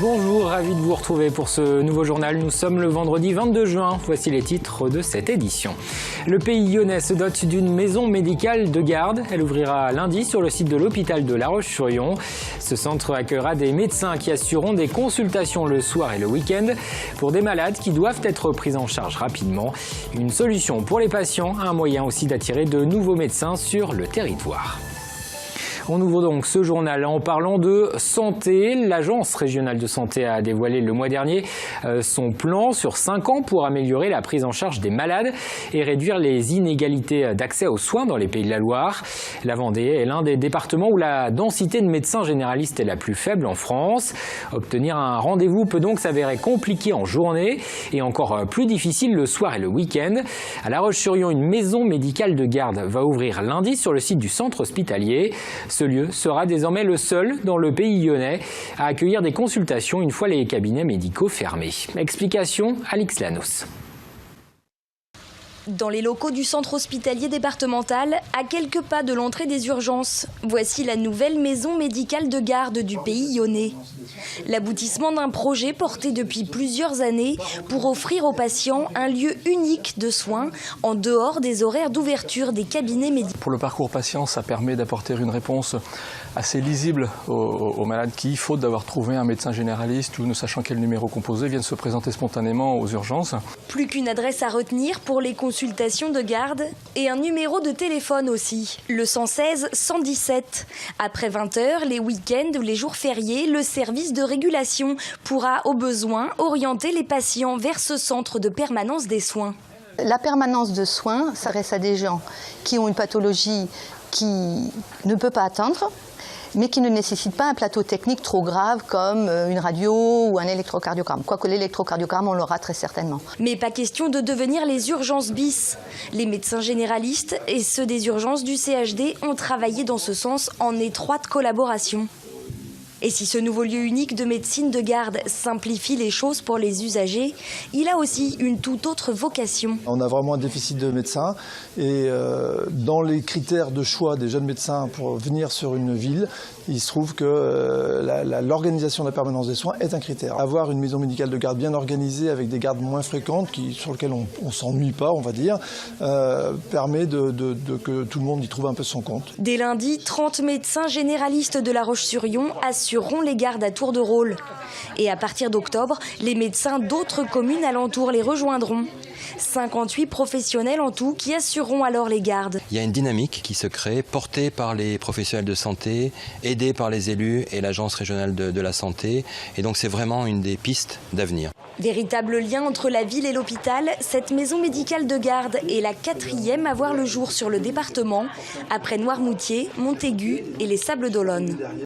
Bonjour, ravi de vous retrouver pour ce nouveau journal. Nous sommes le vendredi 22 juin. Voici les titres de cette édition. Le Pays Lyonnais se dote d'une maison médicale de garde. Elle ouvrira lundi sur le site de l'hôpital de La Roche-sur-Yon. Ce centre accueillera des médecins qui assureront des consultations le soir et le week-end pour des malades qui doivent être pris en charge rapidement. Une solution pour les patients, un moyen aussi d'attirer de nouveaux médecins sur le territoire. On ouvre donc ce journal en parlant de santé. L'Agence régionale de santé a dévoilé le mois dernier son plan sur 5 ans pour améliorer la prise en charge des malades et réduire les inégalités d'accès aux soins dans les Pays de la Loire. La Vendée est l'un des départements où la densité de médecins généralistes est la plus faible en France. Obtenir un rendez-vous peut donc s'avérer compliqué en journée et encore plus difficile le soir et le week-end. À La Roche-sur-Yon, une maison médicale de garde va ouvrir lundi sur le site du centre hospitalier. Ce lieu sera désormais le seul dans le Pays lyonnais à accueillir des consultations une fois les cabinets médicaux fermés. Explication, Alix Lanos. Dans les locaux du centre hospitalier départemental, à quelques pas de l'entrée des urgences, voici la nouvelle maison médicale de garde du Pays lyonnais. L'aboutissement d'un projet porté depuis plusieurs années pour offrir aux patients un lieu unique de soins en dehors des horaires d'ouverture des cabinets médicaux. Pour le parcours patient, ça permet d'apporter une réponse assez lisible aux malades qui, faute d'avoir trouvé un médecin généraliste ou ne sachant quel numéro composer, viennent se présenter spontanément aux urgences. Plus qu'une adresse à retenir pour les consultations de garde et un numéro de téléphone aussi, le 116 117. Après 20h, les week-ends ou les jours fériés, le service de régulation pourra au besoin orienter les patients vers ce centre de permanence des soins. La permanence de soins s'adresse à des gens qui ont une pathologie qui ne peut pas attendre, mais qui ne nécessite pas un plateau technique trop grave comme une radio ou un électrocardiogramme. Quoique l'électrocardiogramme, on l'aura très certainement. Mais pas question de devenir les urgences bis. Les médecins généralistes et ceux des urgences du CHD ont travaillé dans ce sens en étroite collaboration. Et si ce nouveau lieu unique de médecine de garde simplifie les choses pour les usagers, il a aussi une toute autre vocation. On a vraiment un déficit de médecins et dans les critères de choix des jeunes médecins pour venir sur une ville, il se trouve que l'organisation de la permanence des soins est un critère. Avoir une maison médicale de garde bien organisée avec des gardes moins fréquentes, sur lesquelles on ne s'ennuie pas, on va dire, permet que tout le monde y trouve un peu son compte. Dès lundi, 30 médecins généralistes de La Roche-sur-Yon assureront les gardes à tour de rôle. Et à partir d'octobre, les médecins d'autres communes alentours les rejoindront. 58 professionnels en tout qui assureront alors les gardes. Il y a une dynamique qui se crée, portée par les professionnels de santé, aidée par les élus et l'Agence régionale de la santé. Et donc c'est vraiment une des pistes d'avenir. Véritable lien entre la ville et l'hôpital, cette maison médicale de garde est la 4e à voir le jour sur le département, après Noirmoutier, Montaigu et les Sables d'Olonne.